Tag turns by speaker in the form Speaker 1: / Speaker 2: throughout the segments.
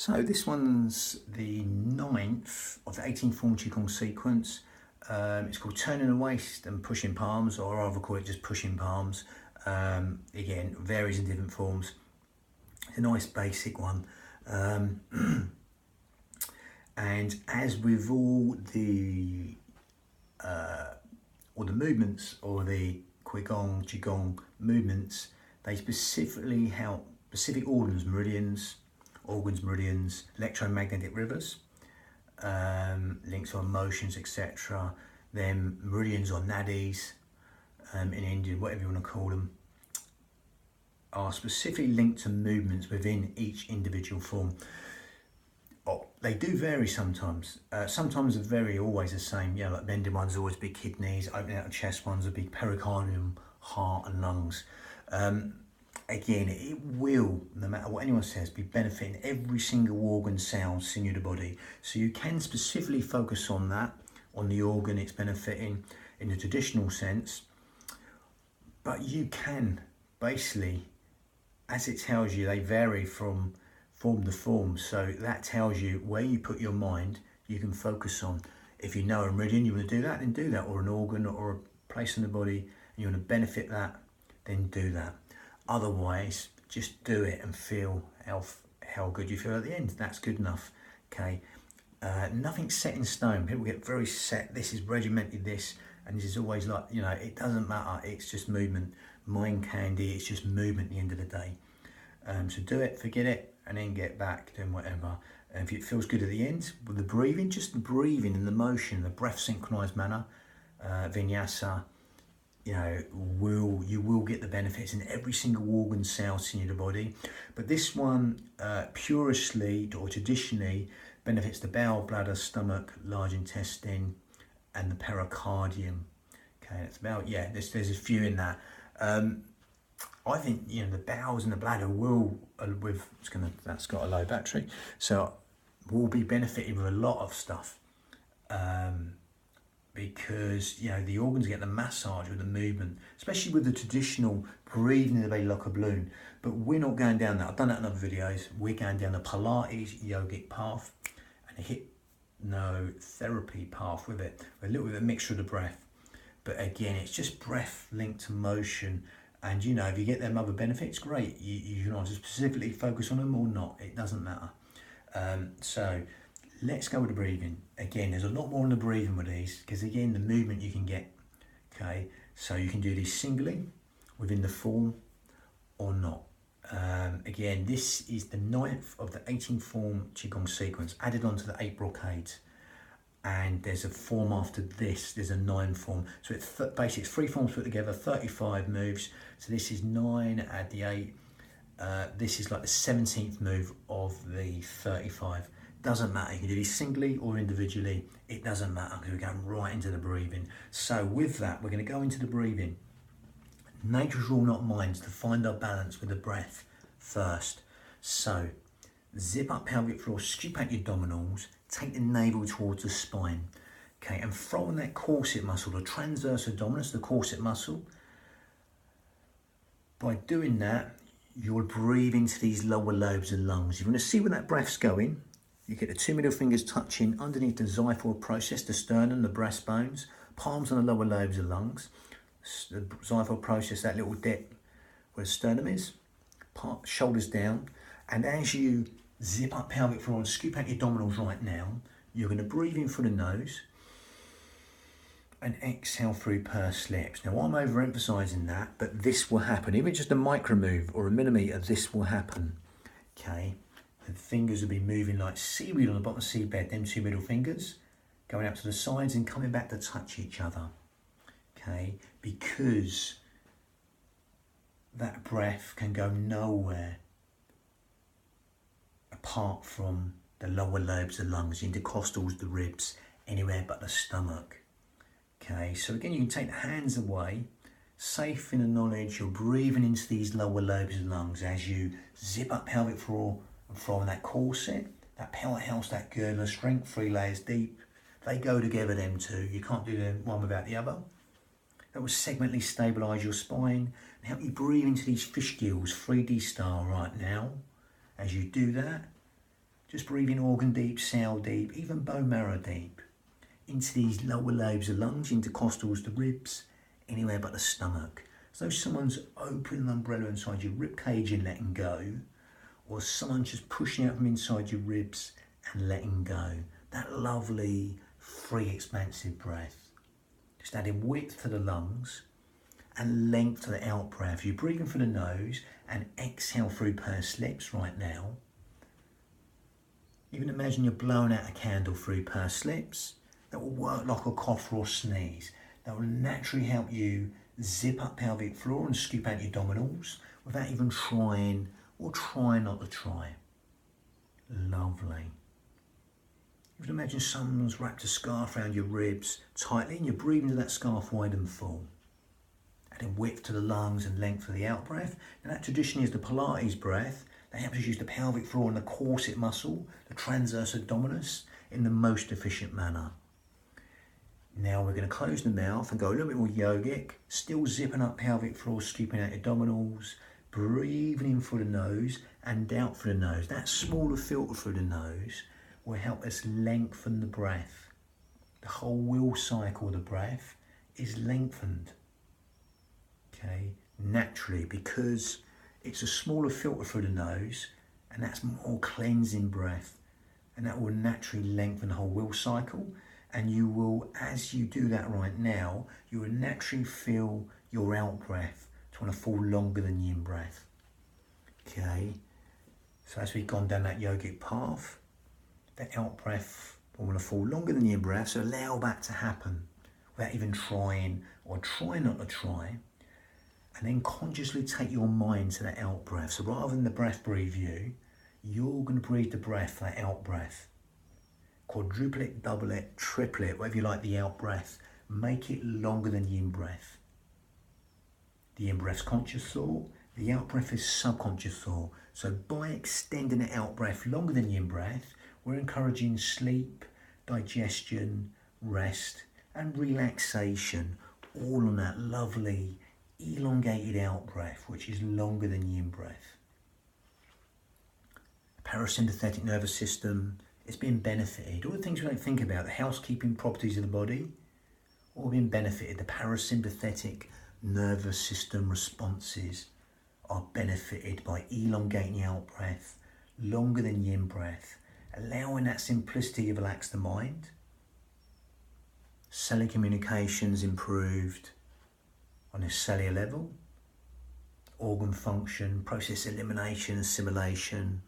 Speaker 1: So this one's the 9th of the 18 form qigong sequence. It's called turning the waist and pushing palms, or I would call it just pushing palms. Again, varies in different forms. It's a nice basic one. And as with all the movements, or the qigong movements, they specifically help specific organs, meridians, electromagnetic rivers, links to emotions, etc. Then meridians or nadis, in Indian, whatever you want to call them, are specifically linked to movements within each individual form. Oh, they do vary sometimes. Sometimes they're always the same. Yeah, like bending ones always big kidneys, opening out the chest ones are big pericardium, heart and lungs. Again, it will, no matter what anyone says, be benefiting every single organ, cell, sinew of the body. So you can specifically focus on that, on the organ it's benefiting in the traditional sense. But you can basically, as it tells you, they vary from form to form. So that tells you where you put your mind, you can focus on. If you know a meridian, you want to do that, then do that. Or an organ or a place in the body, and you want to benefit that, then do that. Otherwise, just do it and feel how good you feel at the end. That's good enough. Okay. Nothing's set in stone. People get very set. This is regimented, this, and this is always like, you know, it doesn't matter. It's just movement. Mind candy. It's just movement at the end of the day. So do it, forget it, and then get back doing whatever. And if it feels good at the end, with the breathing, just the breathing and the motion, the breath synchronized manner, vinyasa, you know, you will get the benefits in every single organ, cell, in your body. But this one, purely or traditionally, benefits the bowel, bladder, stomach, large intestine, and the pericardium. Okay, it's about, yeah, there's a few in that. I think, you know, the bowels and the bladder will, that's got a low battery, so will be benefited with a lot of stuff. Because, you know, the organs get the massage with the movement, especially with the traditional breathing in the belly like a balloon. But we're not going down that. I've done that in other videos. We're going down the Pilates yogic path and a hypnotherapy path with it, a little bit of a mixture of the breath. But again, it's just breath linked to motion. And, you know, if you get them other benefits, great. You can either specifically focus on them or not. It doesn't matter. So let's go with the breathing. Again, there's a lot more in the breathing with these, because again, the movement you can get. Okay, so you can do these singly within the form or not. Again, this is the 9th of the 18 form qigong sequence, added onto the 8 brocades. And there's a form after this, there's a 9 form. So it's basically it's 3 forms put together, 35 moves. So this is 9, add the 8. This is like the 17th move of the 35. Doesn't matter, you can do these singly or individually. It doesn't matter, because we're going right into the breathing. So with that, we're going to go into the breathing. Nature's rule, not mine, to find our balance with the breath first. So zip up pelvic floor, scoop out your abdominals, take the navel towards the spine. Okay, and throw on that corset muscle, the transverse abdominis, the corset muscle. By doing that, you'll breathe into these lower lobes and lungs. You want to see where that breath's going. You get the 2 middle fingers touching underneath the xiphoid process, the sternum, the breastbones, palms on the lower lobes of lungs. The xiphoid process, that little dip where the sternum is, shoulders down. And as you zip up pelvic floor and scoop out your abdominals right now, you're going to breathe in through the nose and exhale through pursed lips. Now, I'm overemphasizing that, but this will happen. Even just a micro move or a millimeter, this will happen. Okay. The fingers will be moving like seaweed on the bottom of the seabed, them 2 middle fingers, going out to the sides and coming back to touch each other. Okay, because that breath can go nowhere apart from the lower lobes of the lungs, the intercostals, the ribs, anywhere but the stomach. Okay, so again, you can take the hands away, safe in the knowledge you're breathing into these lower lobes of the lungs as you zip up pelvic floor and from that corset, that powerhouse, that girdle, strength, 3 layers deep. They go together, them two. You can't do them one without the other. That will segmentally stabilise your spine and help you breathe into these fish gills, 3D style right now. As you do that, Just breathing organ deep, cell deep, even bone marrow deep. Into these lower lobes of lungs, intercostals, the ribs, anywhere but the stomach. So someone's opening an umbrella inside your rib cage and letting go, or someone's just pushing out from inside your ribs and letting go. That lovely, free, expansive breath. Just adding width to the lungs and length to the out breath. You're breathing through the nose and exhale through pursed lips right now. Even imagine you're blowing out a candle through pursed lips. That will work like a cough or sneeze. That will naturally help you zip up pelvic floor and scoop out your abdominals without even trying or trying not to try. Lovely. You can imagine someone's wrapped a scarf around your ribs tightly and you're breathing into that scarf wide and full. Adding width to the lungs and length for the out breath. Now that traditionally is the Pilates breath. That helps us use the pelvic floor and the corset muscle, the transverse abdominis, in the most efficient manner. Now we're going to close the mouth and go a little bit more yogic, still zipping up pelvic floor, scooping out abdominals, breathing in through the nose and out through the nose. That smaller filter through the nose will help us lengthen the breath. The whole will cycle of the breath is lengthened. Okay, naturally, because it's a smaller filter through the nose and that's more cleansing breath, and that will naturally lengthen the whole will cycle. And you will, as you do that right now, you will naturally feel your out breath to want to fall longer than the in breath. Okay, so as we've gone down that yogic path, the out breath will want to fall longer than the in breath, so allow that to happen without even trying or try not to try. And then consciously take your mind to that out breath. So rather than the breath breathe you, you're going to breathe the breath for that out breath. Quadruple it, double it, triple it, whatever you like the out breath. Make it longer than the in breath. The in breath's conscious thought, the out breath is subconscious thought. So by extending the out breath longer than the in breath, we're encouraging sleep, digestion, rest, and relaxation, all on that lovely elongated out breath, which is longer than the in breath. Parasympathetic nervous system, it's been benefited. All the things we don't think about, the housekeeping properties of the body, all been benefited. The parasympathetic nervous system responses are benefited by elongating the out breath longer than the in breath, allowing that simplicity to relax the mind. Cellular communications improved on a cellular level, organ function, process elimination, assimilation,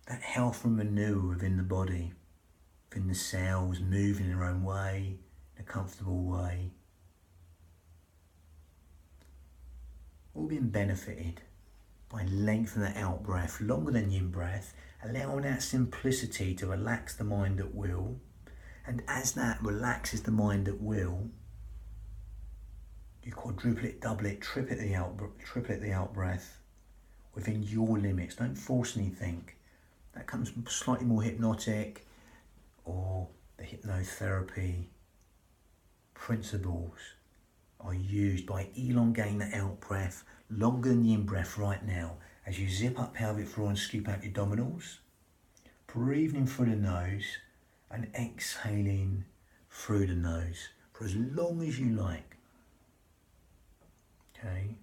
Speaker 1: that health and renewal within the body, within the cells, moving in their own way, in a comfortable way. All being benefited by lengthening that out breath longer than the in breath, allowing that simplicity to relax the mind at will. And as that relaxes the mind at will, you quadruple it, double it, triple it the out breath within your limits. Don't force anything. That comes slightly more hypnotic, or the hypnotherapy principles are used by elongating the out breath longer than the in breath right now. As you zip up pelvic floor and scoop out your abdominals, breathing in through the nose and exhaling through the nose for as long as you like. Okay,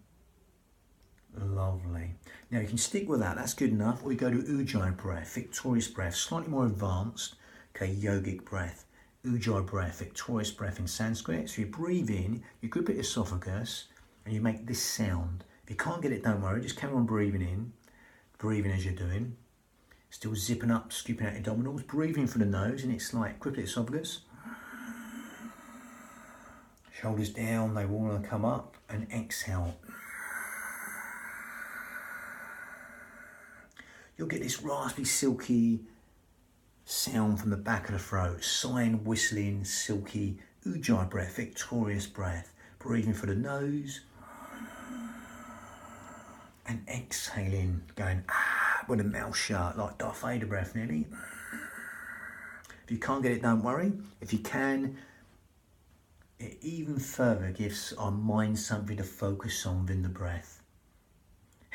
Speaker 1: lovely. Now you can stick with that, that's good enough. Or you go to Ujjayi breath, victorious breath, slightly more advanced, okay, yogic breath. Ujjayi breath, victorious breath in Sanskrit. So you breathe in, you grip at your esophagus, and you make this sound. If you can't get it, don't worry, just carry on breathing in, breathing as you're doing. Still zipping up, scooping out your abdominals, breathing through the nose, and it's like grip at your esophagus. Shoulders down, they want to come up, and exhale. You'll get this raspy, silky sound from the back of the throat, sighing, whistling, silky, Ujjayi breath, victorious breath. Breathing through the nose and exhaling, going with the mouth shut, like Darth Vader breath nearly. If you can't get it, don't worry. If you can, it even further gives our mind something to focus on within the breath.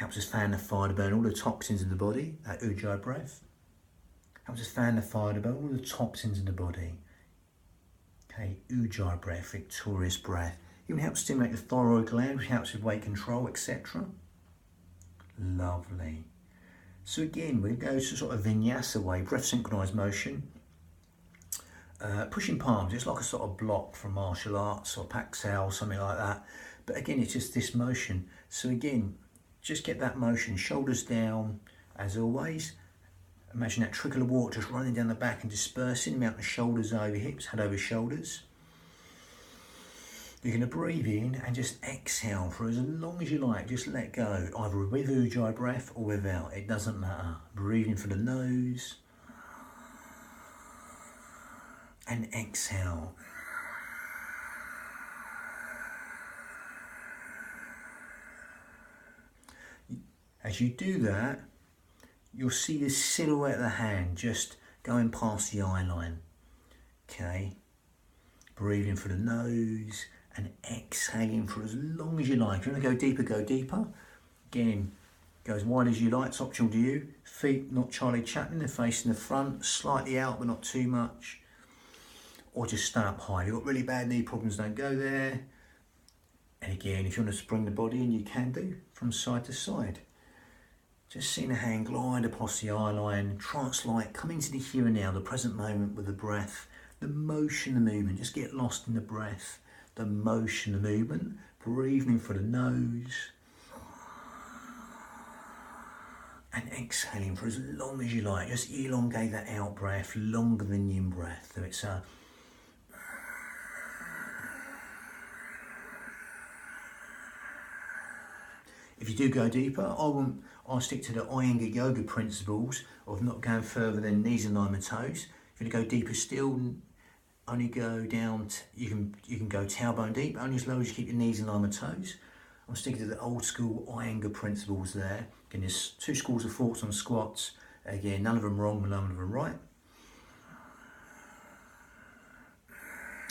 Speaker 1: Helps us fan the fire to burn all the toxins in the body, that ujjayi breath. Helps us fan the fire to burn all the toxins in the body. Okay, ujjayi breath, victorious breath. Even helps stimulate the thyroid gland, which helps with weight control, etc. Lovely. So again, we go to sort of vinyasa way, breath synchronized motion. Pushing palms, it's like a sort of block from martial arts or Paxal, something like that. But again, it's just this motion. So again, just get that motion, shoulders down, as always. Imagine that trickle of water just running down the back and dispersing, amount of shoulders over hips, head over shoulders. You're going to breathe in and just exhale for as long as you like. Just let go, either with ujjayi breath or without. It doesn't matter. Breathing for the nose. And exhale. As you do that, you'll see the silhouette of the hand just going past the eye line. Okay. Breathing for the nose and exhaling for as long as you like. If you want to go deeper, go deeper. Again, go as wide as you like, it's optional to you. Feet, not Charlie Chaplin, they're facing the front, slightly out but not too much. Or just stay up high. If you've got really bad knee problems, don't go there. And again, if you want to spring the body in, you can do, from side to side. Just seeing the hand glide across the eye line, trance-like, come into the here and now, the present moment with the breath, the motion, the movement. Just get lost in the breath, the motion, the movement. Breathing for the nose. And exhaling for as long as you like. Just elongate that out breath, longer than the in breath. So it's a If you do go deeper, I'll stick to the Iyengar yoga principles of not going further than knees in line with toes. If you want to go deeper still, only go down, you can go tailbone deep, only as low as you keep your knees in line with toes. I'm sticking to the old school Iyengar principles there. Again, there's 2 schools of thoughts on squats. Again, none of them wrong, none of them right.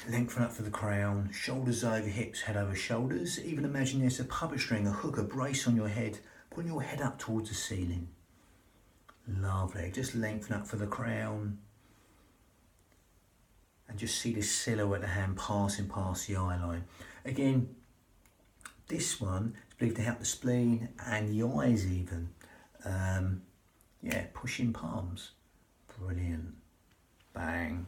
Speaker 1: Lengthen up for the crown, shoulders over hips, head over shoulders. Even imagine there's a puppet string, a hook, a brace on your head, pulling your head up towards the ceiling. Lovely. Just lengthen up for the crown. And just see the silhouette of the hand passing past the eye line. Again, this one is believed to help the spleen and the eyes even. Yeah, pushing palms. Brilliant. Bang.